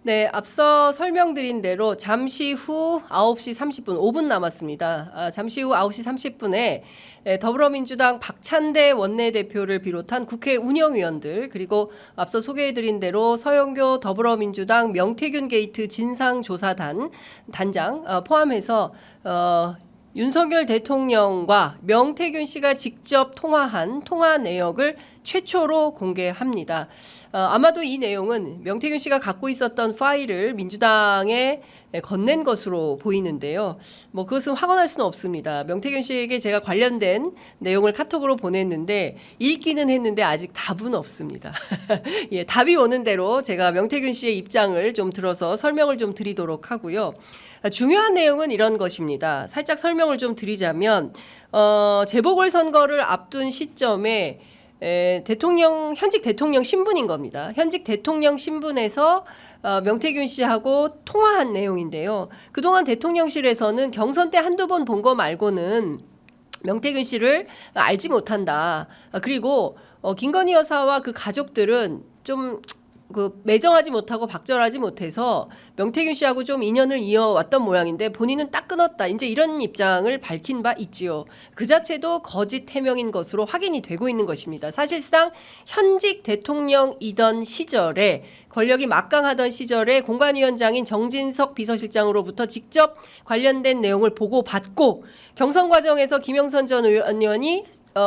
네, 앞서 설명드린 대로 잠시 후 9시 30분, 5분 남았습니다. 잠시 후 9시 30분에 더불어민주당 박찬대 원내대표를 비롯한 국회 운영위원들, 그리고 앞서 소개해드린 대로 서영교 더불어민주당 명태균 게이트 진상조사단 단장 포함해서 윤석열 대통령과 명태균 씨가 직접 통화한 통화 내역을 최초로 공개합니다. 아마도 이 내용은 명태균 씨가 갖고 있었던 파일을 민주당에 건넨 것으로 보이는데요. 뭐 그것은 확언할 수는 없습니다. 명태균 씨에게 제가 관련된 내용을 카톡으로 보냈는데 읽기는 했는데 아직 답은 없습니다. 예, 답이 오는 대로 제가 명태균 씨의 입장을 좀 들어서 설명을 좀 드리도록 하고요. 중요한 내용은 이런 것입니다. 살짝 설명을 좀 드리자면 재보궐선거를 앞둔 시점에 현직 대통령 신분인 겁니다. 현직 대통령 신분에서 명태균 씨하고 통화한 내용인데요. 그동안 대통령실에서는 경선 때 한두 번 본 거 말고는 명태균 씨를 알지 못한다. 그리고 김건희 여사와 그 가족들은 좀 매정하지 못하고 박절하지 못해서 명태균 씨하고 좀 인연을 이어왔던 모양인데 본인은 딱 끊었다. 이제 이런 입장을 밝힌 바 있지요. 그 자체도 거짓 해명인 것으로 확인이 되고 있는 것입니다. 사실상 현직 대통령이던 시절에 권력이 막강하던 시절에 공관위원장인 정진석 비서실장으로부터 직접 관련된 내용을 보고받고 경선 과정에서 김영선 전 의원이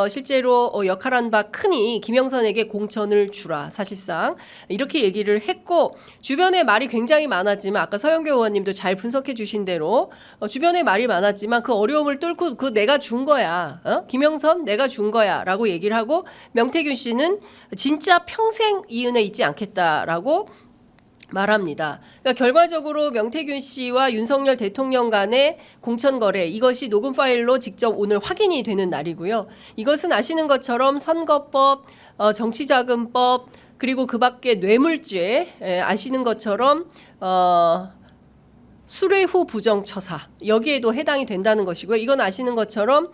실제로 역할한 바 크니 김영선에게 공천을 주라. 사실상 이렇게 얘기를 했고 주변에 말이 굉장히 많았지만 아까 서영교 의원님도 잘 분석해 주신 대로 주변에 말이 많았지만 그 어려움을 뚫고 그 내가 준 거야. 김영선 내가 준 거야 라고 얘기를 하고 명태균 씨는 진짜 평생 이 은혜 잊지 않겠다라고 말합니다. 그러니까 결과적으로 명태균 씨와 윤석열 대통령 간의 공천 거래 이것이 녹음 파일로 직접 오늘 확인이 되는 날이고요. 이것은 아시는 것처럼 선거법, 정치자금법 그리고 그밖에 뇌물죄 아시는 것처럼 수뢰 후 부정처사 여기에도 해당이 된다는 것이고요. 이건 아시는 것처럼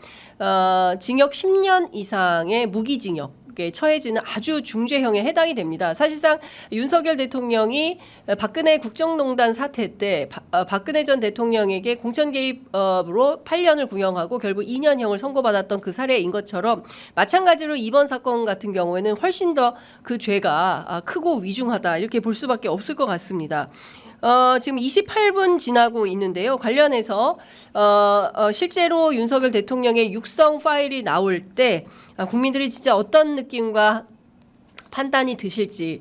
징역 10년 이상의 무기징역 처해지는 아주 중죄형에 해당이 됩니다. 사실상 윤석열 대통령이 박근혜 국정농단 사태 때 박근혜 전 대통령에게 공천 개입으로 8년을 구형하고 결국 2년형을 선고받았던 그 사례인 것처럼 마찬가지로 이번 사건 같은 경우에는 훨씬 더 그 죄가 크고 위중하다 이렇게 볼 수밖에 없을 것 같습니다. 지금 28분 지나고 있는데요. 관련해서 실제로 윤석열 대통령의 육성 파일이 나올 때 국민들이 진짜 어떤 느낌과 판단이 드실지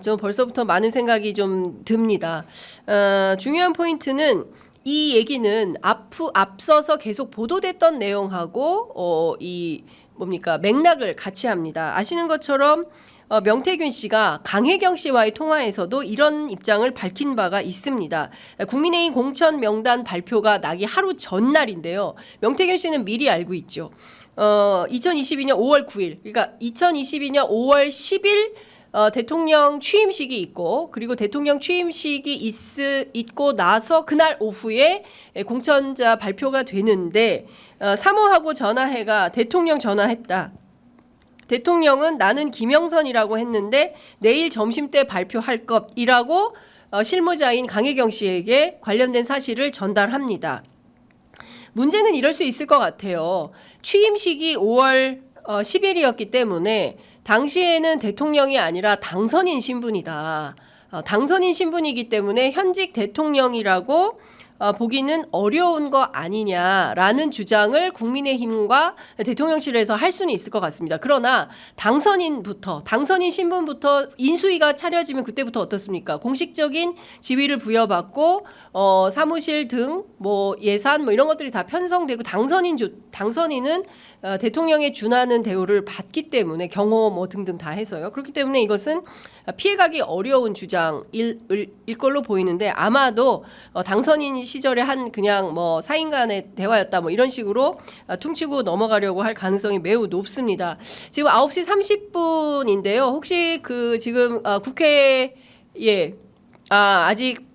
좀 벌써부터 많은 생각이 좀 듭니다. 중요한 포인트는 이 얘기는 앞서서 계속 보도됐던 내용하고 이 뭡니까 맥락을 같이 합니다. 아시는 것처럼 명태균 씨가 강혜경 씨와의 통화에서도 이런 입장을 밝힌 바가 있습니다. 국민의힘 공천 명단 발표가 나기 하루 전날인데요. 명태균 씨는 미리 알고 있죠. 2022년 5월 9일, 그러니까 2022년 5월 10일 대통령 취임식이 있고 그리고 대통령 취임식이 있고 나서 그날 오후에 공천자 발표가 되는데 사모하고 전화해가 대통령 전화했다. 대통령은 나는 김영선이라고 했는데 내일 점심때 발표할 것이라고 실무자인 강혜경 씨에게 관련된 사실을 전달합니다. 문제는 이럴 수 있을 것 같아요. 취임식이 5월 10일이었기 때문에 당시에는 대통령이 아니라 당선인 신분이다. 당선인 신분이기 때문에 현직 대통령이라고 보기는 어려운 거 아니냐라는 주장을 국민의힘과 대통령실에서 할 수는 있을 것 같습니다. 그러나 당선인 신분부터 인수위가 차려지면 그때부터 어떻습니까? 공식적인 지위를 부여받고 사무실 등 뭐 예산 뭐 이런 것들이 다 편성되고 당선인은 대통령에 준하는 대우를 받기 때문에 경호 뭐 등등 다 해서요. 그렇기 때문에 이것은 피해가기 어려운 주장일 걸로 보이는데 아마도 당선인 시절에 한 그냥 뭐 사인 간의 대화였다 뭐 이런 식으로 퉁치고 넘어가려고 할 가능성이 매우 높습니다. 지금 9시 30분인데요. 혹시 그 지금 국회에 아직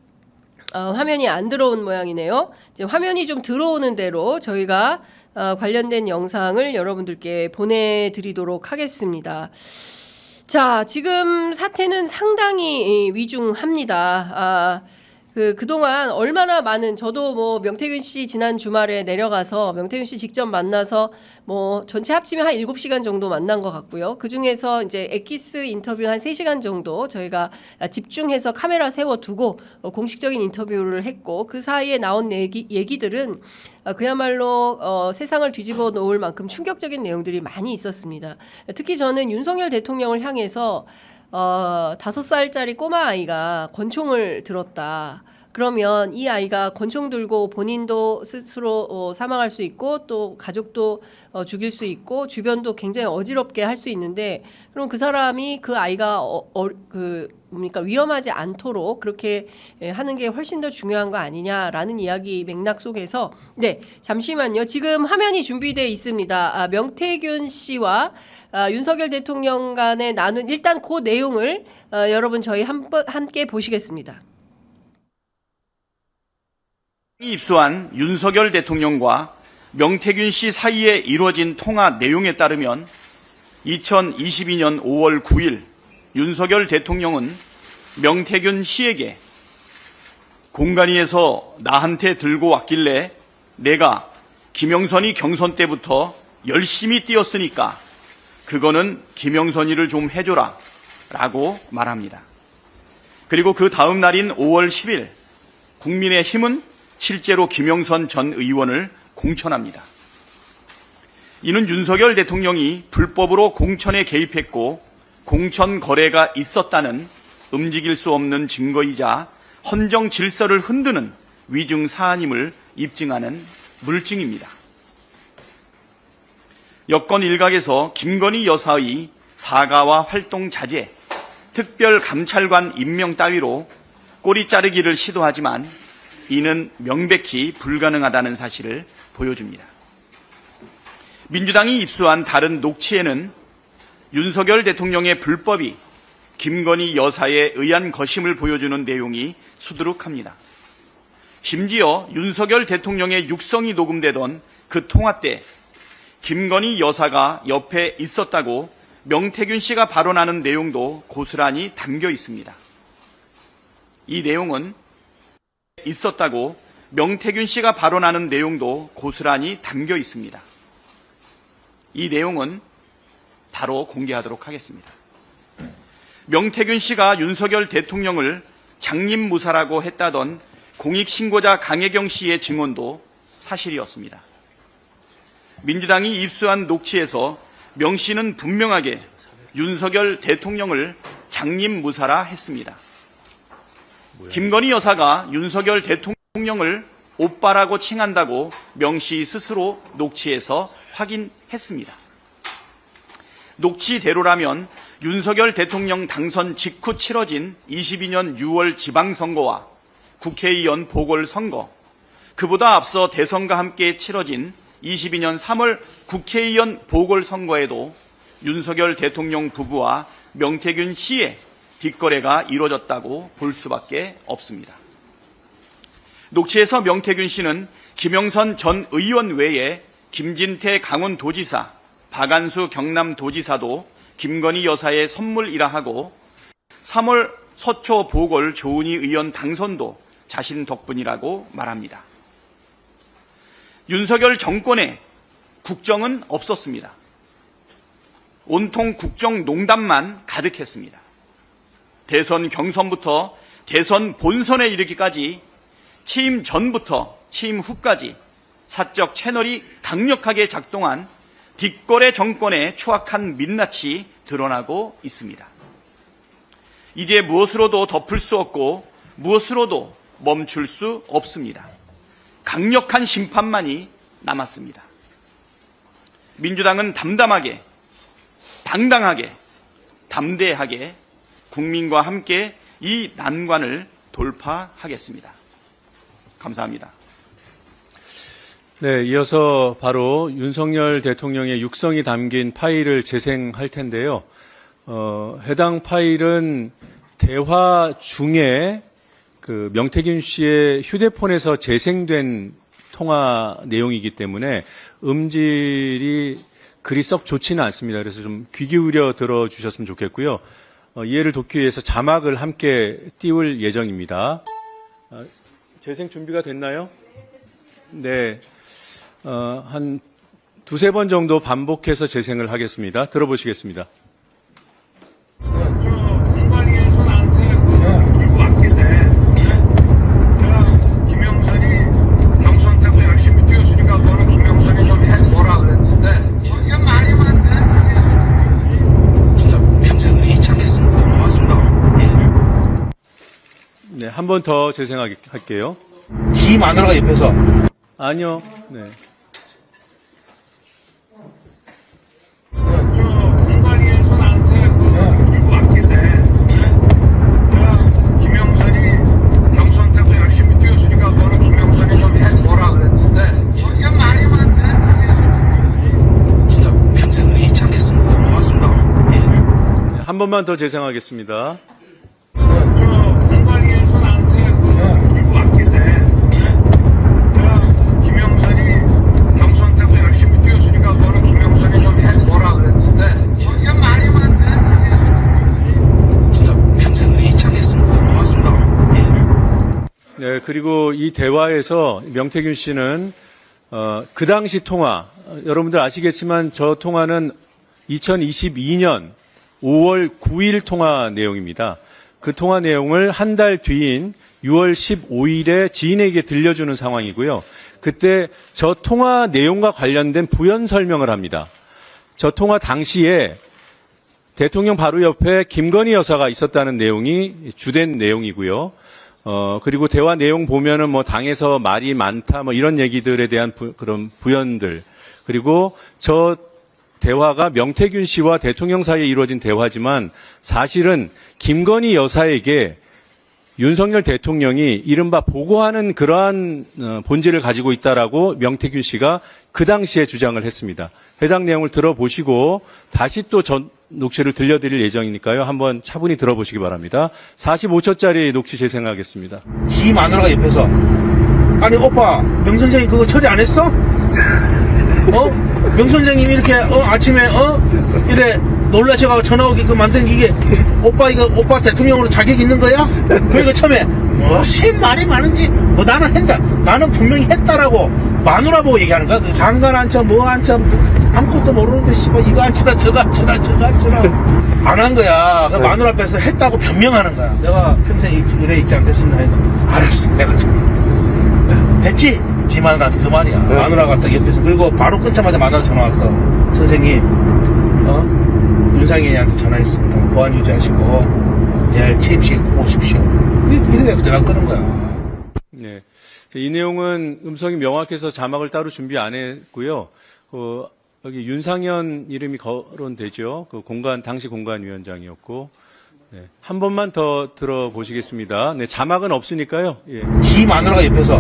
화면이 안 들어온 모양이네요. 지금 화면이 좀 들어오는 대로 저희가 관련된 영상을 여러분들께 보내드리도록 하겠습니다. 자, 지금 사태는 상당히 위중합니다. 그동안 얼마나 많은, 저도 뭐 명태균 씨 지난 주말에 내려가서 명태균 씨 직접 만나서 뭐 전체 합치면 한 7시간 정도 만난 것 같고요. 그 중에서 이제 엑기스 인터뷰 한 3시간 정도 저희가 집중해서 카메라 세워두고 공식적인 인터뷰를 했고, 그 사이에 나온 얘기들은 그야말로 세상을 뒤집어 놓을 만큼 충격적인 내용들이 많이 있었습니다. 특히 저는 윤석열 대통령을 향해서 5살짜리 꼬마 아이가 권총을 들었다. 그러면 이 아이가 권총 들고 본인도 스스로 사망할 수 있고 또 가족도 죽일 수 있고 주변도 굉장히 어지럽게 할 수 있는데, 그럼 그 사람이 그 아이가 위험하지 않도록 그렇게 하는 게 훨씬 더 중요한 거 아니냐라는 이야기 맥락 속에서, 네, 잠시만요. 지금 화면이 준비되어 있습니다. 명태균 씨와 윤석열 대통령 간에 나눈 일단 그 내용을 여러분 저희 함께 보시겠습니다. 입수한 윤석열 대통령과 명태균 씨 사이에 이루어진 통화 내용에 따르면 2022년 5월 9일 윤석열 대통령은 명태균 씨에게 공간위에서 나한테 들고 왔길래 내가 김영선이 경선 때부터 열심히 뛰었으니까 그거는 김영선이를 좀 해줘라 라고 말합니다. 그리고 그 다음 날인 5월 10일 국민의힘은 실제로 김영선 전 의원을 공천합니다. 이는 윤석열 대통령이 불법으로 공천에 개입했고 공천 거래가 있었다는 움직일 수 없는 증거이자 헌정 질서를 흔드는 위중 사안임을 입증하는 물증입니다. 여권 일각에서 김건희 여사의 사과와 활동 자제, 특별 감찰관 임명 따위로 꼬리 자르기를 시도하지만 이는 명백히 불가능하다는 사실을 보여줍니다. 민주당이 입수한 다른 녹취에는 윤석열 대통령의 불법이 김건희 여사에 의한 것임을 보여주는 내용이 수두룩합니다. 심지어 윤석열 대통령의 육성이 녹음되던 그 통화 때 김건희 여사가 옆에 있었다고 명태균 씨가 발언하는 내용도 고스란히 담겨 있습니다. 이 내용은 있었다고 명태균 씨가 발언하는 내용도 고스란히 담겨 있습니다. 이 내용은 바로 공개하도록 하겠습니다. 명태균 씨가 윤석열 대통령을 장님무사라고 했다던 공익신고자 강혜경 씨의 증언도 사실이었습니다. 민주당이 입수한 녹취에서 명 씨는 분명하게 윤석열 대통령을 장님무사라 했습니다. 김건희 여사가 윤석열 대통령을 오빠라고 칭한다고 명 씨 스스로 녹취에서 확인했습니다. 녹취대로라면 윤석열 대통령 당선 직후 치러진 22년 6월 지방선거와 국회의원 보궐선거, 그보다 앞서 대선과 함께 치러진 22년 3월 국회의원 보궐선거에도 윤석열 대통령 부부와 명태균 씨의 뒷거래가 이루어졌다고 볼 수밖에 없습니다. 녹취에서 명태균 씨는 김영선 전 의원 외에 김진태 강원도지사, 박안수 경남도지사도 김건희 여사의 선물이라 하고 3월 서초 보궐 조은희 의원 당선도 자신 덕분이라고 말합니다. 윤석열 정권에 국정은 없었습니다. 온통 국정농단만 가득했습니다. 대선 경선부터 대선 본선에 이르기까지 취임 전부터 취임 후까지 사적 채널이 강력하게 작동한 뒷거래 정권의 추악한 민낯이 드러나고 있습니다. 이제 무엇으로도 덮을 수 없고 무엇으로도 멈출 수 없습니다. 강력한 심판만이 남았습니다. 민주당은 담담하게, 당당하게, 담대하게 국민과 함께 이 난관을 돌파하겠습니다. 감사합니다. 네, 이어서 바로 윤석열 대통령의 육성이 담긴 파일을 재생할 텐데요. 해당 파일은 대화 중에 그 명태균 씨의 휴대폰에서 재생된 통화 내용이기 때문에 음질이 그리 썩 좋지는 않습니다. 그래서 좀 귀 기울여 들어주셨으면 좋겠고요. 이해를 돕기 위해서 자막을 함께 띄울 예정입니다. 재생 준비가 됐나요? 네. 한 두세 번 정도 반복해서 재생을 하겠습니다. 들어보시겠습니다. 공관위에서 나한테 이거 왔길래 내가 김영선이 경선 때도 열심히 뛰었으니까 너는 김영선이 좀 해줘라 그랬는데 거기가 말이 많네. 진짜 평생을 잊지 않겠습니다. 고맙습니다. 네, 한 번 더 재생할게요. 지 마누라가 옆에서 아니요. 네. 공관위에서 나한테 이거 왔길래 내가 김영선이 경선 때도 열심히 뛰었으니까 너는 김영선이 좀 해줘라 그랬는데 거기가 말이 많네. 진짜 평생을 잊지 않겠습니다. 고맙습니다. 네, 한 번만 더 재생하겠습니다. 공관위에서 나한테 이거 왔길래 내가 김영선이 경선 때도 열심히 뛰었으니까 너는 김영선이 좀 해줘라 그랬는데 거기가 말이 많네. 진짜 평생을 잊지 않겠습니다. 고맙습니다. 네, 그리고 이 대화에서 명태균 씨는 그 당시 통화, 여러분들 아시겠지만 저 통화는 2022년 5월 9일 통화 내용입니다. 그 통화 내용을 한 달 뒤인 6월 15일에 지인에게 들려주는 상황이고요. 그때 저 통화 내용과 관련된 부연 설명을 합니다. 저 통화 당시에 대통령 바로 옆에 김건희 여사가 있었다는 내용이 주된 내용이고요. 그리고 대화 내용 보면은 뭐 당에서 말이 많다 뭐 이런 얘기들에 대한 그런 부연들, 그리고 저 대화가 명태균 씨와 대통령 사이에 이루어진 대화지만 사실은 김건희 여사에게 윤석열 대통령이 이른바 보고하는 그러한 본질을 가지고 있다라고 명태균 씨가 그 당시에 주장을 했습니다. 해당 내용을 들어보시고 다시 또 전 녹취를 들려드릴 예정이니까요. 한번 차분히 들어보시기 바랍니다. 45초짜리 녹취 재생하겠습니다. 지 마누라가 옆에서 아니 오빠 명 선생님 그거 처리 안 했어? 명 선생님이 이렇게 아침에 이래 놀라셔가지고 전화 오게끔 만든 이게 오빠 이거 오빠 대통령으로 자격 있는 거야? 그러니까 처음에 무슨 말이 많은지 나는 했다. 나는 분명히 했다라고 마누라 보고 얘기하는 거야. 그 장관 앉혀 뭐 앉혀 아무것도 모르는데 씨발 이거 앉혀라 저거 앉혀라 저거 앉혀라 안 한 거야. 그 마누라 앞에서 했다고 변명하는 거야. 내가 평생 이래 있지 않겠습니다. 하니까 알았어 내가 좀 됐지? 지 마누라한테 그 말이야. 마누라가 딱 옆에서 그리고 바로 끊자마자 마누라 전화 왔어. 선생님 윤상현이한테 전화했습니다. 보안 유지하시고 내일 취임식에 꼭 오십시오. 이래 전화 끄는 거야. 네. 이 내용은 음성이 명확해서 자막을 따로 준비 안 했고요. 여기 윤상현 이름이 거론되죠. 그 당시 공관위원장이었고. 네. 한 번만 더 들어보시겠습니다. 네, 자막은 없으니까요. 예. 지 마누라가 옆에서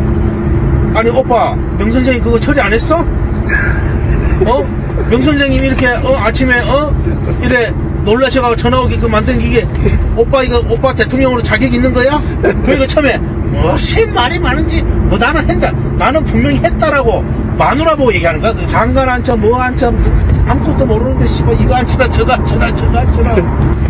아니 오빠 명 선생님 그거 처리 안 했어? 명 선생님이 이렇게 아침에 이래 놀라셔가지고 전화 오게끔 만든 이게 오빠 이거 오빠 대통령으로 자격 있는 거야? 그러니까 처음에 무슨 말이 많은지 나는 했다. 나는 분명히 했다라고 마누라 보고 얘기하는 거야. 그 장관 앉혀 뭐 앉혀 아무것도 모르는데 씨발 이거 앉혀라 저거 앉혀라 저거 앉혀라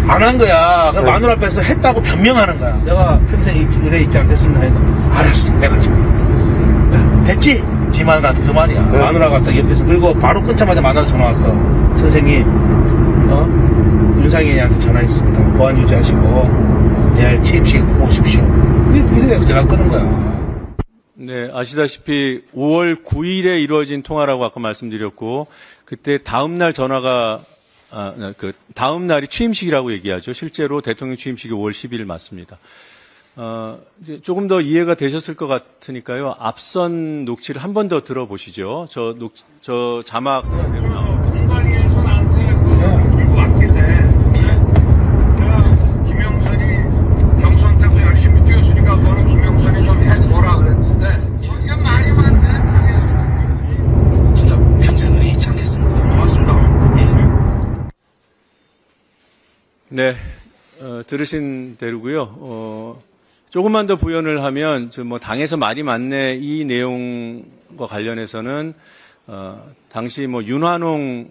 안 한 거야. 그 마누라 앞에서 했다고 변명하는 거야. 내가 평생 이래 있지 않겠습니다. 하니까 알았어 내가 좀 됐지? 지 마누라한테 그 말이야. 마누라가 딱 옆에서 그리고 바로 끊자마자 마누라 전화 왔어. 선생님 윤상현이한테 전화했습니다. 보안 유지하시고 내일 취임식에 꼭 오십시오. 이래 전화 끄는 거야. 네, 아시다시피 5월 9일에 이루어진 통화라고 아까 말씀드렸고, 그때 다음날 전화가, 다음 날이 취임식이라고 얘기하죠. 실제로 대통령 취임식이 5월 10일 맞습니다. 이제 조금 더 이해가 되셨을 것 같으니까요. 앞선 녹취를 한 번 더 들어보시죠. 저 자막. 공관위에서 나한테 이거 왔길래 내가 김영선이 경선 때도 열심히 뛰었으니까 너는 김영선이 좀 해줘라 그랬는데 거기가 말이 많네. 진짜 평생을 잊지 않겠습니다. 고맙습니다. 네, 들으신 대로고요. 조금만 더 부연을 하면 당에서 말이 많네 이 내용과 관련해서는 당시 윤환홍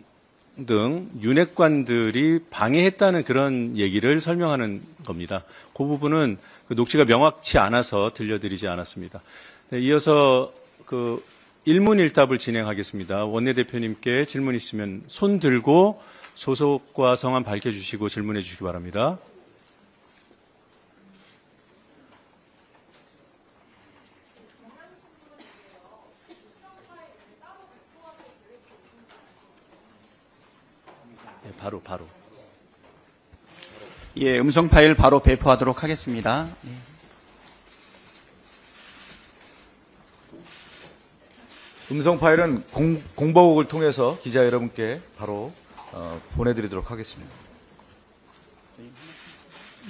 등 윤핵관들이 방해했다는 그런 얘기를 설명하는 겁니다. 그 부분은 그 녹취가 명확치 않아서 들려드리지 않았습니다. 네, 이어서 그 일문일답을 진행하겠습니다. 원내대표님께 질문 있으면 손 들고 소속과 성함 밝혀주시고 질문해 주시기 바랍니다. 네, 바로. 예, 음성 파일 바로 배포하도록 하겠습니다. 예. 음성 파일은 공보국을 통해서 기자 여러분께 바로 보내드리도록 하겠습니다.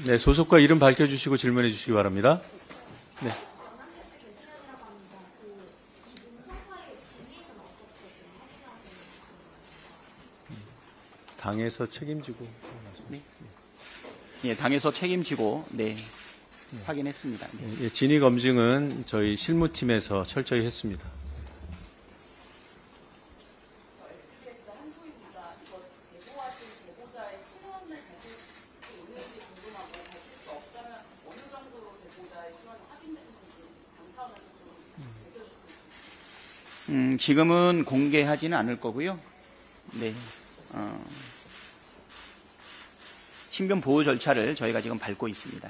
네, 소속과 이름 밝혀주시고 질문해 주시기 바랍니다. 네. 당에서 책임지고. 예, 당에서 책임지고 네, 확인했습니다. 네. 예, 진위 검증은 저희 실무팀에서 철저히 했습니다. 지금은 공개하지는 않을 거고요. 네. 신변 보호 절차를 저희가 지금 밟고 있습니다.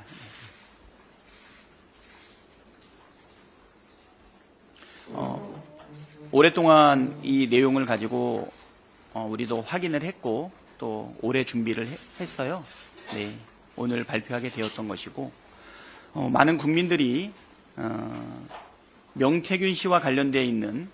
오랫동안 이 내용을 가지고 우리도 확인을 했고 또 오래 준비를 했어요. 네. 오늘 발표하게 되었던 것이고 많은 국민들이 명태균 씨와 관련되어 있는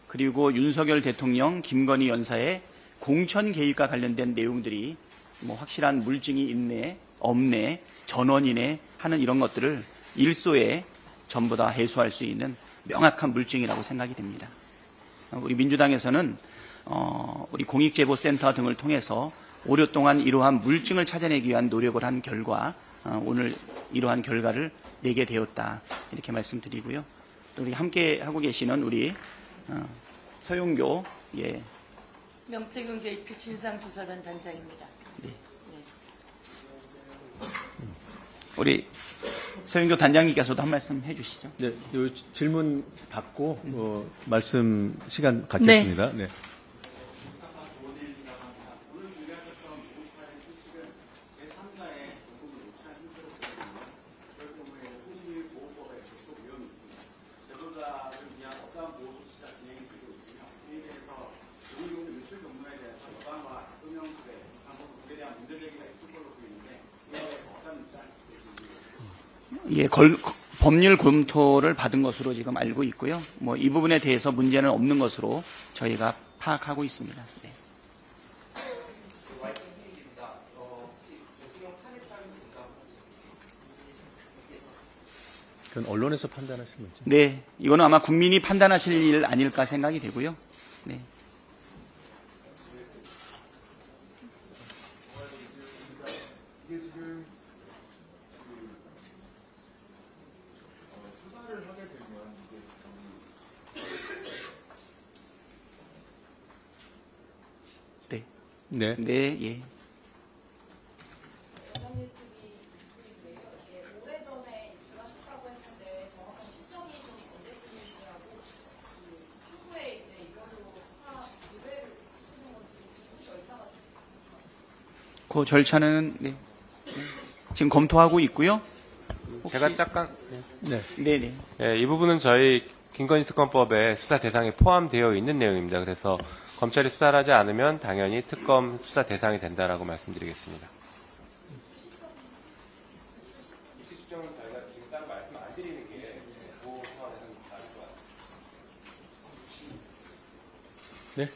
그리고 윤석열 대통령, 김건희 여사의 공천 개입과 관련된 내용들이 뭐 확실한 물증이 있네, 없네, 전원이네 하는 이런 것들을 일소에 전부 다 해소할 수 있는 명확한 물증이라고 생각이 됩니다. 우리 민주당에서는 우리 공익제보센터 등을 통해서 오랫동안 이러한 물증을 찾아내기 위한 노력을 한 결과 오늘 이러한 결과를 내게 되었다 이렇게 말씀드리고요. 또 우리 함께 하고 계시는 우리 서용교 예. 명태균 게이트 진상조사단 단장입니다. 네. 우리 서영교 단장님께서도 한 말씀 해주시죠. 네, 요 질문 받고 말씀 시간 갖겠습니다. 네. 예, 법률 검토를 받은 것으로 지금 알고 있고요. 뭐 이 부분에 대해서 문제는 없는 것으로 저희가 파악하고 있습니다. 네. 그건 언론에서 판단하시는 거죠? 네, 이거는 아마 국민이 판단하실 일 아닐까 생각이 되고요. 네. 네. 네, 예. 그 절차는 네. 지금 검토하고 있고요. 제가 잠깐 네, 네. 예, 이 부분은 저희 김건희 특검법에 수사 대상에 포함되어 있는 내용입니다. 그래서 검찰이 수사를 하지 않으면 당연히 특검 수사 대상이 된다라고 말씀드리겠습니다. 이슈 수정은 저희가 지금 따로 말씀 안 드리는 게 그 상황에서는 다를 것 같아요. 네.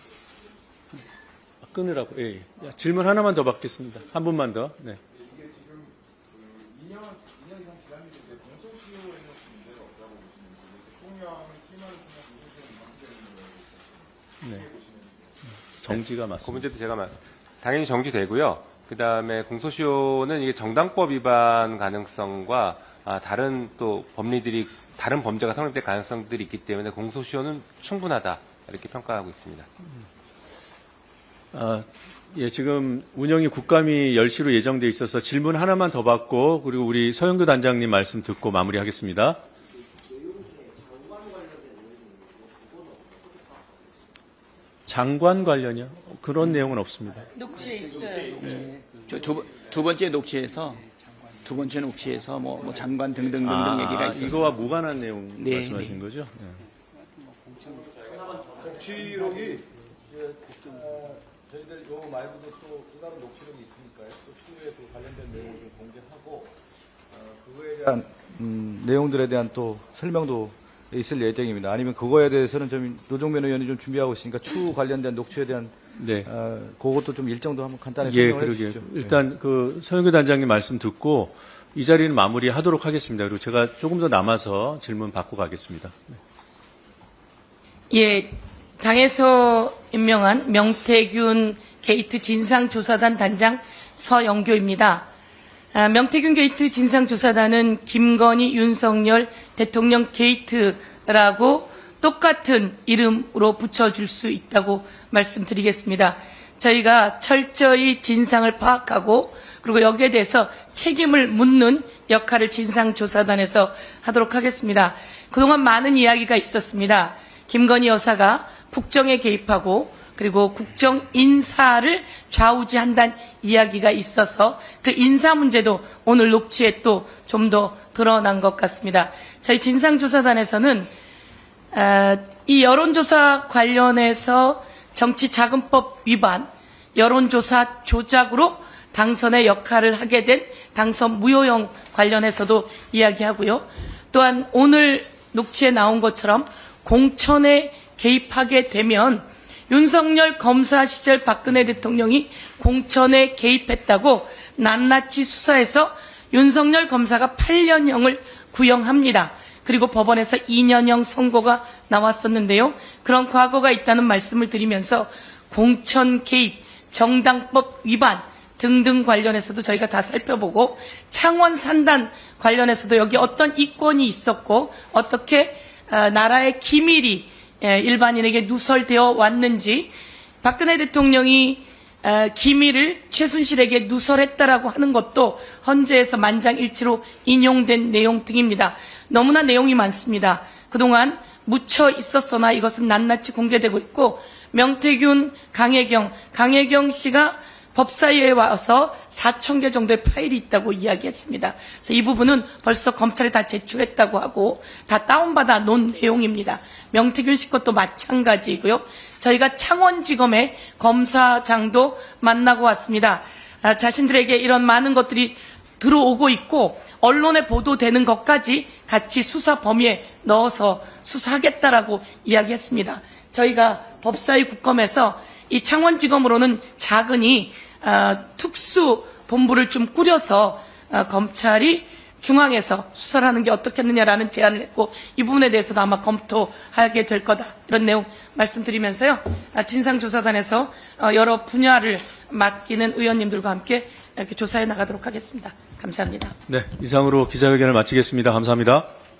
끊으라고. 예, 예. 야, 질문 하나만 더 받겠습니다. 한 분만 더. 네. 이게 지금 2년 이상 지났는데 공소시효에는 문제가 없다고 보시는 거예요. 대통령이 팀을 통한 공소시효는 방지되는 거예요. 네. 정지가 그 맞습니다. 문제도 제가 당연히 정지되고요. 그 다음에 공소시효는 이게 정당법 위반 가능성과 다른 또 법리들이 다른 범죄가 성립될 가능성들이 있기 때문에 공소시효는 충분하다 이렇게 평가하고 있습니다. 예, 지금 운영이 국감이 10시로 예정돼 있어서 질문 하나만 더 받고 그리고 우리 서영교 단장님 말씀 듣고 마무리하겠습니다. 장관 관련이요? 그런 내용은 없습니다. 녹취에 있어요. 두 번째 녹취에서 뭐 장관 등등 얘기가 있었어요. 이거와 무관한 내용 네, 말씀하신 거죠? 네. 녹취록이 저희들 요 말고도 또 다른 녹취록이 있으니까요. 또 추후에 또 관련된 내용을 좀 공개하고 그거에 대한 내용들에 대한 또 설명도 있을 예정입니다. 아니면 그거에 대해서는 좀 노종면 의원이 좀 준비하고 있으니까 추후 관련된 녹취에 대한 네. 그것도 좀 일정도 한번 간단히 예, 설명해 그러게요. 주시죠. 일단 그 서영교 단장님 말씀 듣고 이 자리는 마무리하도록 하겠습니다. 그리고 제가 조금 더 남아서 질문 받고 가겠습니다. 예, 당에서 임명한 명태균 게이트 진상조사단 단장 서영교입니다. 명태균 게이트 진상조사단은 김건희, 윤석열 대통령 게이트라고 똑같은 이름으로 붙여줄 수 있다고 말씀드리겠습니다. 저희가 철저히 진상을 파악하고 그리고 여기에 대해서 책임을 묻는 역할을 진상조사단에서 하도록 하겠습니다. 그동안 많은 이야기가 있었습니다. 김건희 여사가 국정에 개입하고 그리고 국정 인사를 좌우지한다는 이야기가 있어서 그 인사 문제도 오늘 녹취에 또 좀 더 드러난 것 같습니다. 저희 진상조사단에서는 이 여론조사 관련해서 정치자금법 위반, 여론조사 조작으로 당선의 역할을 하게 된 당선 무효형 관련해서도 이야기하고요. 또한 오늘 녹취에 나온 것처럼 공천에 개입하게 되면 윤석열 검사 시절 박근혜 대통령이 공천에 개입했다고 낱낱이 수사해서 윤석열 검사가 8년형을 구형합니다. 그리고 법원에서 2년형 선고가 나왔었는데요. 그런 과거가 있다는 말씀을 드리면서 공천 개입, 정당법 위반 등등 관련해서도 저희가 다 살펴보고 창원 산단 관련해서도 여기 어떤 이권이 있었고 어떻게 나라의 기밀이 일반인에게 누설되어 왔는지 박근혜 대통령이 기밀을 최순실에게 누설했다라고 하는 것도 헌재에서 만장일치로 인용된 내용 등입니다. 너무나 내용이 많습니다. 그동안 묻혀 있었으나 이것은 낱낱이 공개되고 있고 명태균, 강혜경 씨가 법사위에 와서 4,000개 정도의 파일이 있다고 이야기했습니다. 그래서 이 부분은 벌써 검찰에 다 제출했다고 하고 다 다운받아 놓은 내용입니다. 명태균 씨 것도 마찬가지고요. 저희가 창원지검의 검사장도 만나고 왔습니다. 자신들에게 이런 많은 것들이 들어오고 있고 언론에 보도되는 것까지 같이 수사 범위에 넣어서 수사하겠다라고 이야기했습니다. 저희가 법사위 국검에서 이 창원지검으로는 작은이 특수 본부를 좀 꾸려서 검찰이 중앙에서 수사를 하는 게 어떻겠느냐라는 제안을 했고 이 부분에 대해서도 아마 검토하게 될 거다 이런 내용 말씀드리면서요. 진상조사단에서 여러 분야를 맡기는 의원님들과 함께 이렇게 조사해 나가도록 하겠습니다. 감사합니다. 네, 이상으로 기자회견을 마치겠습니다. 감사합니다.